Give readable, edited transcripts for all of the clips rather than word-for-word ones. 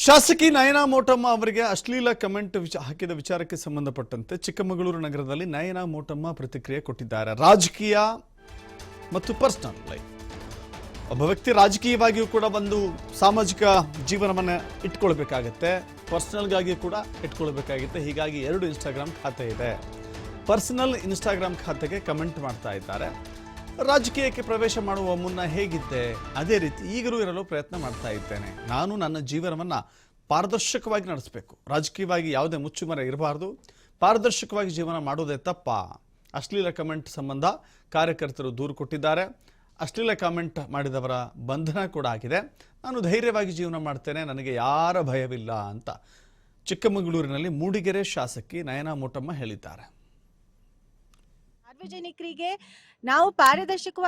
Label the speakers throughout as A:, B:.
A: ಶಾಸಕಿ ನಯನಾ ಮೋಟಮ್ಮ ಅವರಿಗೆ ಅಶ್ಲೀಲ ಕಮೆಂಟ್ ಹಾಕಿದ ವಿಚಾರಕ್ಕೆ ಸಂಬಂಧಪಟ್ಟಂತೆ ಚಿಕ್ಕಮಗಳೂರು ನಗರದಲ್ಲಿ ನಯನಾ ಮೋಟಮ್ಮ ಪ್ರತಿಕ್ರಿಯೆ ಕೊಟ್ಟಿದ್ದಾರೆ. ರಾಜಕೀಯ ಮತ್ತು ಪರ್ಸನಲ್ ಲೈಫ್. ಒಬ್ಬ ವ್ಯಕ್ತಿ ರಾಜಕೀಯವಾಗಿಯೂ ಕೂಡ ಒಂದು ಸಾಮಾಜಿಕ ಜೀವನವನ್ನು ಇಟ್ಕೊಳ್ಬೇಕಾಗತ್ತೆ, ಪರ್ಸನಲ್ಗಾಗಿ ಕೂಡ ಇಟ್ಕೊಳ್ಬೇಕಾಗುತ್ತೆ. ಹೀಗಾಗಿ 2 ಇನ್ಸ್ಟಾಗ್ರಾಮ್ ಖಾತೆ ಇದೆ. ಪರ್ಸನಲ್ ಇನ್ಸ್ಟಾಗ್ರಾಮ್ ಖಾತೆಗೆ ಕಮೆಂಟ್ ಮಾಡ್ತಾ ಇದ್ದಾರೆ. ರಾಜಕೀಯಕ್ಕೆ ಪ್ರವೇಶ ಮಾಡುವ ಮುನ್ನ ಹೇಗಿದ್ದೆ ಅದೇ ರೀತಿ ಈಗಲೂ ಇರಲು ಪ್ರಯತ್ನ ಮಾಡ್ತಾ ಇದ್ದೇನೆ. ನಾನು ನನ್ನ ಜೀವನವನ್ನು ಪಾರದರ್ಶಕವಾಗಿ ನಡೆಸಬೇಕು. ರಾಜಕೀಯವಾಗಿ ಯಾವುದೇ ಮುಚ್ಚುಮರೆ ಇರಬಾರ್ದು. ಪಾರದರ್ಶಕವಾಗಿ ಜೀವನ ಮಾಡೋದೇ ತಪ್ಪ. ಅಶ್ಲೀಲ ಕಮೆಂಟ್ ಸಂಬಂಧ ಕಾರ್ಯಕರ್ತರು ದೂರು ಕೊಟ್ಟಿದ್ದಾರೆ. ಅಶ್ಲೀಲ ಕಾಮೆಂಟ್ ಮಾಡಿದವರ ಬಂಧನ ಕೂಡ ಆಗಿದೆ. ನಾನು ಧೈರ್ಯವಾಗಿ ಜೀವನ ಮಾಡ್ತೇನೆ, ನನಗೆ ಯಾರ ಭಯವಿಲ್ಲ ಅಂತ ಚಿಕ್ಕಮಗಳೂರಿನಲ್ಲಿ ಮೂಡಿಗೆರೆ ಶಾಸಕಿ ನಯನಾ ಮೋಟಮ್ಮ ಹೇಳಿದ್ದಾರೆ.
B: ಸಾರ್ವಜನಿಕರಿಗೆ ನಾವು ಪಾರದರ್ಶಕವಾಗಿ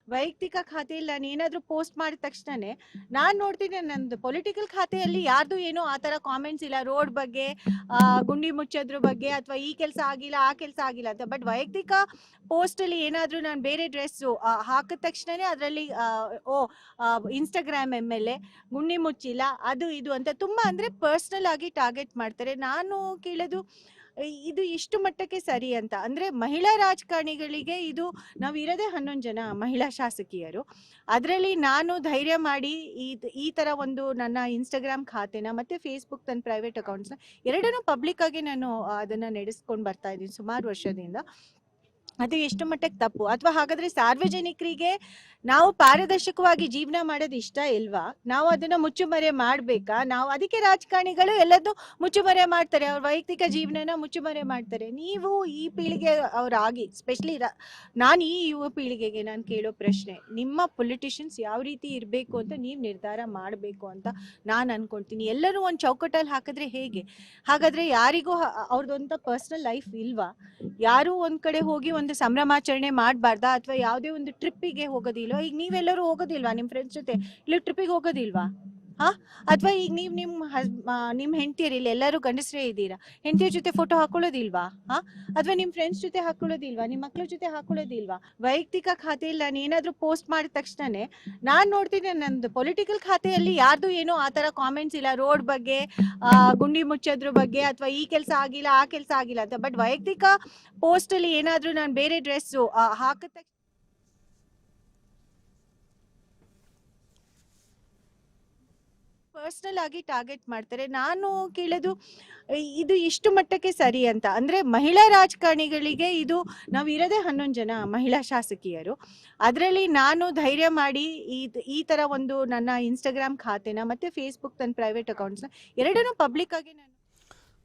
B: ವೈಯಕ್ತಿಕ ಖಾತೆಯಲ್ಲಿ ನಾನು ಏನಾದರೂ ಪೋಸ್ಟ್ ಮಾಡಿದ ತಕ್ಷಣನೇ ನಾನು ನೋಡ್ತೀನಿ ನಂದು ಪೊಲಿಟಿಕಲ್ ಖಾತೆಯಲ್ಲಿ ಯಾರ್ದು ಏನೋ ಆ ಥರ ಕಾಮೆಂಟ್ಸ್ ಇಲ್ಲ, ರೋಡ್ ಬಗ್ಗೆ, ಗುಂಡಿ ಮುಚ್ಚೋದ್ರ ಬಗ್ಗೆ, ಅಥವಾ ಈ ಕೆಲಸ ಆಗಿಲ್ಲ ಆ ಕೆಲಸ ಆಗಿಲ್ಲ ಅಂತ. ಬಟ್ ವೈಯಕ್ತಿಕ ಪೋಸ್ಟಲ್ಲಿ ಏನಾದರೂ ನಾನು ಬೇರೆ ಡ್ರೆಸ್ಸು ಹಾಕಿದ ತಕ್ಷಣನೇ ಅದರಲ್ಲಿ ಇನ್ಸ್ಟಾಗ್ರಾಮ್ MLA ಗುಂಡಿ ಮುಚ್ಚಿಲ್ಲ ಅದು ಇದು ಅಂತ ತುಂಬ ಅಂದರೆ ಪರ್ಸ್ನಲ್ ಆಗಿ ಟಾರ್ಗೆಟ್ ಮಾಡ್ತಾರೆ. ನಾನು ಕೇಳೋದು ಇದು ಎಷ್ಟು ಮಟ್ಟಕ್ಕೆ ಸರಿ ಅಂತ. ಅಂದರೆ ಮಹಿಳಾ ರಾಜಕಾರಣಿಗಳಿಗೆ ಇದು ನಾವು ಇರೋದೇ 11 ಜನ ಮಹಿಳಾ ಶಾಸಕಿಯರು. ಅದರಲ್ಲಿ ನಾನು ಧೈರ್ಯ ಮಾಡಿ ಈ ಥರ ಒಂದು ನನ್ನ ಇನ್ಸ್ಟಾಗ್ರಾಮ್ ಖಾತೆನ ಮತ್ತು ಫೇಸ್ಬುಕ್ ನನ್ನ ಪ್ರೈವೇಟ್ ಅಕೌಂಟ್ಸ್ನ ಎರಡನ್ನೂ ಪಬ್ಲಿಕ್ ಆಗಿ ನಾನು ಅದನ್ನು ನಡೆಸ್ಕೊಂಡು ಬರ್ತಾ ಇದ್ದೀನಿ ಸುಮಾರು ವರ್ಷದಿಂದ. ಅದು ಎಷ್ಟು ಮಟ್ಟಕ್ಕೆ ತಪ್ಪು? ಅಥವಾ ಹಾಗಾದರೆ ಸಾರ್ವಜನಿಕರಿಗೆ ನಾವು ಪಾರದರ್ಶಕವಾಗಿ ಜೀವನ ಮಾಡೋದು ಇಷ್ಟ ಇಲ್ವಾ? ನಾವು ಅದನ್ನು ಮುಚ್ಚುಮರೆ ಮಾಡಬೇಕಾ? ನಾವು ಅದಕ್ಕೆ ರಾಜಕಾರಣಿಗಳು ಎಲ್ಲದೂ ಮುಚ್ಚುಮರೆ ಮಾಡ್ತಾರೆ, ಅವ್ರ ವೈಯಕ್ತಿಕ ಜೀವನನ ಮುಚ್ಚುಮರೆ ಮಾಡ್ತಾರೆ. ನೀವು ಈ ಪೀಳಿಗೆ ಅವರಾಗಿ ಸ್ಪೆಷಲಿ ನಾನು ಈ ಯುವ ಪೀಳಿಗೆಗೆ ನಾನು ಕೇಳೋ ಪ್ರಶ್ನೆ, ನಿಮ್ಮ ಪೊಲಿಟಿಷಿಯನ್ಸ್ ಯಾವ ರೀತಿ ಇರಬೇಕು ಅಂತ ನೀವು ನಿರ್ಧಾರ ಮಾಡಬೇಕು ಅಂತ ನಾನು ಅನ್ಕೊಳ್ತೀನಿ. ಎಲ್ಲರೂ ಒಂದು ಚೌಕಟ್ಟಲ್ಲಿ ಹಾಕಿದ್ರೆ ಹೇಗೆ? ಹಾಗಾದರೆ ಯಾರಿಗೂ ಅವ್ರದ್ದೊಂಥ ಪರ್ಸ್ನಲ್ ಲೈಫ್ ಇಲ್ವಾ? ಯಾರೂ ಒಂದು ಕಡೆ ಹೋಗಿ ಒಂದು ಸಂಭ್ರಮಾಚರಣೆ ಮಾಡಬಾರ್ದಾ? ಅಥವಾ ಯಾವುದೇ ಒಂದು ಟ್ರಿಪ್ಪಿಗೆ ಹೋಗೋದಿಲ್ವಾ? ಈಗ ನೀವೆಲ್ಲರೂ ಹೋಗೋದಿಲ್ವಾ ನಿಮ್ಮ ಫ್ರೆಂಡ್ಸ್ ಜೊತೆ? ಇಲ್ಲಿ ಟ್ರಿಪ್ಪಿಗೆ ಹೋಗೋದಿಲ್ವಾ? ಅಥವಾ ಈಗ ನೀವು ನಿಮ್ಮ ಹೆಂಡತಿಯರಿಲ್ಲ, ಎಲ್ಲರೂ ಗಂಡಸರೇ ಇದ್ದೀರಾ, ಹೆಂಡತಿಯ ಜೊತೆ ಫೋಟೋ ಹಾಕೊಳ್ಳೋದಿಲ್ವಾ? ಅಥವಾ ನಿಮ್ಮ ಫ್ರೆಂಡ್ಸ್ ಜೊತೆ ಹಾಕೊಳ್ಳೋದಿಲ್ವಾ? ನಿಮ್ಮ ಮಕ್ಕಳ ಜೊತೆ ಹಾಕೊಳ್ಳೋದಿಲ್ವಾ? ವೈಯಕ್ತಿಕ ಖಾತೆಯಲ್ಲಿ ನಾನು ಏನಾದರೂ ಪೋಸ್ಟ್ ಮಾಡಿದ ತಕ್ಷಣನೇ ನಾನು ನೋಡ್ತೀನಿ ನಂದು ಪೊಲಿಟಿಕಲ್ ಖಾತೆಯಲ್ಲಿ ಯಾರ್ದು ಏನೋ ಆ ಥರ ಕಾಮೆಂಟ್ಸ್ ಇಲ್ಲ, ರೋಡ್ ಬಗ್ಗೆ, ಗುಂಡಿ ಮುಚ್ಚೋದ್ರ ಬಗ್ಗೆ, ಅಥವಾ ಈ ಕೆಲಸ ಆಗಿಲ್ಲ ಆ ಕೆಲಸ ಆಗಿಲ್ಲ ಅಂತ. ಬಟ್ ವೈಯಕ್ತಿಕ ಪೋಸ್ಟಲ್ಲಿ ಏನಾದರೂ ನಾನು ಬೇರೆ ಡ್ರೆಸ್ಸು ಹಾಕಿದ ಪರ್ಸ್ನಲ್ ಆಗಿ ಟಾರ್ಗೆಟ್ ಮಾಡ್ತಾರೆ. ನಾನು ಕೇಳೋದು ಇದು ಎಷ್ಟು ಮಟ್ಟಕ್ಕೆ ಸರಿ ಅಂತ. ಅಂದರೆ ಮಹಿಳಾ ರಾಜಕಾರಣಿಗಳಿಗೆ ಇದು ನಾವು ಇರೋದೇ 11 ಜನ ಮಹಿಳಾ ಶಾಸಕಿಯರು. ಅದರಲ್ಲಿ ನಾನು ಧೈರ್ಯ ಮಾಡಿ ಈ ಥರ ಒಂದು ನನ್ನ ಇನ್ಸ್ಟಾಗ್ರಾಮ್ ಖಾತೆನ ಮತ್ತು ಫೇಸ್ಬುಕ್ ನನ್ನ ಪ್ರೈವೇಟ್ ಅಕೌಂಟ್ಸ್ನ ಎರಡನ್ನೂ ಪಬ್ಲಿಕ್ ಆಗಿ ನಾನು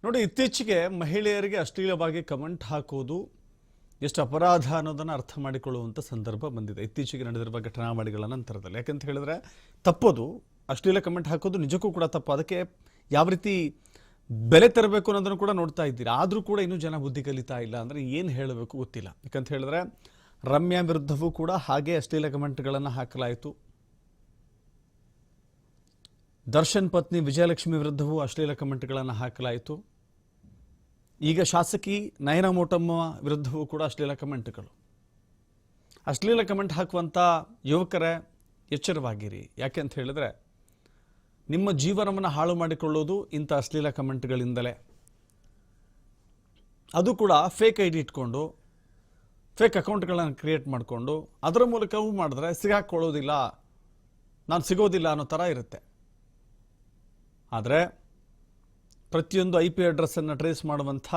A: ನೋಡಿ. ಇತ್ತೀಚೆಗೆ ಮಹಿಳೆಯರಿಗೆ ಅಶ್ಲೀಲವಾಗಿ ಕಮೆಂಟ್ ಹಾಕೋದು ಎಷ್ಟು ಅಪರಾಧ ಅನ್ನೋದನ್ನು ಅರ್ಥ ಮಾಡಿಕೊಳ್ಳುವಂಥ ಸಂದರ್ಭ ಬಂದಿದೆ ಇತ್ತೀಚೆಗೆ ನಡೆದಿರುವ ಘಟನಾವಳಿಗಳ ನಂತರದಲ್ಲಿ. ಯಾಕಂತ ಹೇಳಿದ್ರೆ ತಪ್ಪೋದು, ಅಶ್ಲೀಲ ಕಮೆಂಟ್ ಹಾಕೋದು ನಿಜಕ್ಕೂ ಕೂಡ ತಪ್ಪು. ಅದಕ್ಕೆ ಯಾವ ರೀತಿ ಬೆಲೆ ತರಬೇಕು ಅನ್ನೋದನ್ನು ಕೂಡ ನೋಡ್ತಾ ಇದ್ದೀರಾ. ಆದರೂ ಕೂಡ ಇನ್ನೂ ಜನ ಬುದ್ಧಿ ಕಲಿತಾ ಇಲ್ಲ. ಅಂದರೆ ಏನು ಹೇಳಬೇಕು ಗೊತ್ತಿಲ್ಲ. ಯಾಕಂತ ಹೇಳಿದ್ರೆ ರಮ್ಯಾ ವಿರುದ್ಧವೂ ಕೂಡ ಹಾಗೆ ಅಶ್ಲೀಲ ಕಮೆಂಟ್ಗಳನ್ನು ಹಾಕಲಾಯಿತು. ದರ್ಶನ್ ಪತ್ನಿ ವಿಜಯಲಕ್ಷ್ಮಿ ವಿರುದ್ಧವೂ ಅಶ್ಲೀಲ ಕಮೆಂಟ್ಗಳನ್ನು ಹಾಕಲಾಯಿತು. ಈಗ ಶಾಸಕಿ ನಯನಾ ಮೋಟಮ್ಮ ವಿರುದ್ಧವೂ ಕೂಡ ಅಶ್ಲೀಲ ಕಮೆಂಟ್ಗಳು. ಅಶ್ಲೀಲ ಕಮೆಂಟ್ ಹಾಕುವಂಥ ಯುವಕರೇ ಎಚ್ಚರವಾಗಿರಿ. ಯಾಕೆ ಅಂತ ಹೇಳಿದ್ರೆ ನಿಮ್ಮ ಜೀವನವನ್ನು ಹಾಳು ಮಾಡಿಕೊಳ್ಳೋದು ಇಂಥ ಅಶ್ಲೀಲ ಕಮೆಂಟ್ಗಳಿಂದಲೇ. ಅದು ಕೂಡ ಫೇಕ್ ID ಇಟ್ಕೊಂಡು, ಫೇಕ್ ಅಕೌಂಟ್ಗಳನ್ನು ಕ್ರಿಯೇಟ್ ಮಾಡಿಕೊಂಡು ಅದರ ಮೂಲಕವೂ ಮಾಡಿದ್ರೆ ಸಿಗಾಕೊಳ್ಳೋದಿಲ್ಲ, ನಾನು ಸಿಗೋದಿಲ್ಲ ಅನ್ನೋ ಥರ ಇರುತ್ತೆ. ಆದರೆ ಪ್ರತಿಯೊಂದು IP ಅಡ್ರೆಸ್ಸನ್ನು ಟ್ರೇಸ್ ಮಾಡುವಂಥ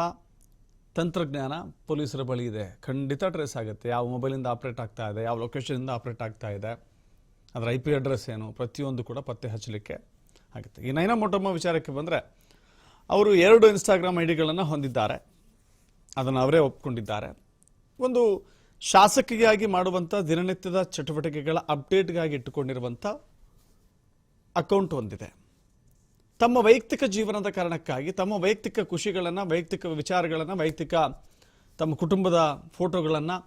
A: ತಂತ್ರಜ್ಞಾನ ಪೊಲೀಸರ ಬಳಿ ಇದೆ. ಖಂಡಿತ ಟ್ರೇಸ್ ಆಗುತ್ತೆ. ಯಾವ ಮೊಬೈಲಿಂದ ಆಪ್ರೇಟ್ ಆಗ್ತಾ ಇದೆ, ಯಾವ ಲೊಕೇಶನಿಂದ ಆಪ್ರೇಟ್ ಆಗ್ತಾ ಇದೆ, ಅದರ IP ಅಡ್ರೆಸ್ ಏನು, ಪ್ರತಿಯೊಂದು ಕೂಡ ಪತ್ತೆ ಹಚ್ಚಲಿಕ್ಕೆ ಆಗುತ್ತೆ. ಈ ನಯನಾ ಮೋಟಮ್ಮ ವಿಚಾರಕ್ಕೆ ಬಂದರೆ ಅವರು 2 ಇನ್ಸ್ಟಾಗ್ರಾಮ್ ಐಡಿಗಳನ್ನು ಹೊಂದಿದ್ದಾರೆ. ಅದನ್ನು ಅವರೇ ಒಪ್ಕೊಂಡಿದ್ದಾರೆ. ಒಂದು ಶಾಸಕಿಯಾಗಿ ಮಾಡುವಂಥ ದಿನನಿತ್ಯದ ಚಟುವಟಿಕೆಗಳ ಅಪ್ಡೇಟ್ಗಾಗಿ ಇಟ್ಟುಕೊಂಡಿರುವಂಥ ಅಕೌಂಟ್ ಹೊಂದಿದೆ. ತಮ್ಮ ವೈಯಕ್ತಿಕ ಜೀವನದ ಕಾರಣಕ್ಕಾಗಿ ತಮ್ಮ ವೈಯಕ್ತಿಕ ಖುಷಿಗಳನ್ನು, ವೈಯಕ್ತಿಕ ವಿಚಾರಗಳನ್ನು, ವೈಯಕ್ತಿಕ ತಮ್ಮ ಕುಟುಂಬದ ಫೋಟೋಗಳನ್ನು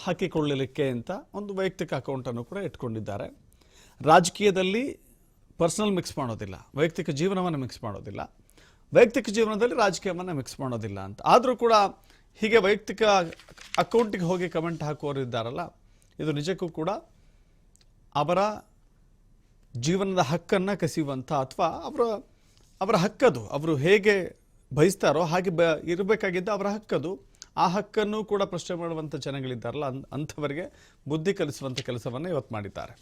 A: ಹಾಕಿಕೊಳ್ಳಲಿಕ್ಕೆ ಅಂತ ಒಂದು ವೈಯಕ್ತಿಕ ಅಕೌಂಟನ್ನು ಕೂಡ ಇಟ್ಕೊಂಡಿದ್ದಾರೆ. ರಾಜಕೀಯದಲ್ಲಿ ಪರ್ಸನಲ್ ಮಿಕ್ಸ್ ಮಾಡೋದಿಲ್ಲ, ವೈಯಕ್ತಿಕ ಜೀವನವನ್ನು ಮಿಕ್ಸ್ ಮಾಡೋದಿಲ್ಲ, ವೈಯಕ್ತಿಕ ಜೀವನದಲ್ಲಿ ರಾಜಕೀಯವನ್ನು ಮಿಕ್ಸ್ ಮಾಡೋದಿಲ್ಲ ಅಂತ. ಆದರೂ ಕೂಡ ಹೀಗೆ ವೈಯಕ್ತಿಕ ಅಕೌಂಟಿಗೆ ಹೋಗಿ ಕಮೆಂಟ್ ಹಾಕುವವರು ಇದ್ದಾರಲ್ಲ, ಇದು ನಿಜಕ್ಕೂ ಕೂಡ ಅವರ ಜೀವನದ ಹಕ್ಕನ್ನು ಕಸಿಯುವಂಥ ಅಥವಾ ಅವರ ಹಕ್ಕದು, ಅವರು ಹೇಗೆ ಬಯಸ್ತಾರೋ ಹಾಗೆ ಇರಬೇಕಾಗಿದ್ದ ಅವರ ಹಕ್ಕದು. ಆ ಹಕ್ಕನ್ನು ಕೂಡ ಪ್ರಶ್ನೆ ಮಾಡುವಂಥ ಜನಗಳಿದ್ದಾರಲ್ಲ, ಅಂಥವರಿಗೆ ಬುದ್ಧಿ ಕಲಿಸುವಂಥ ಕೆಲಸವನ್ನು ಇವತ್ತು ಮಾಡಿದ್ದಾರೆ.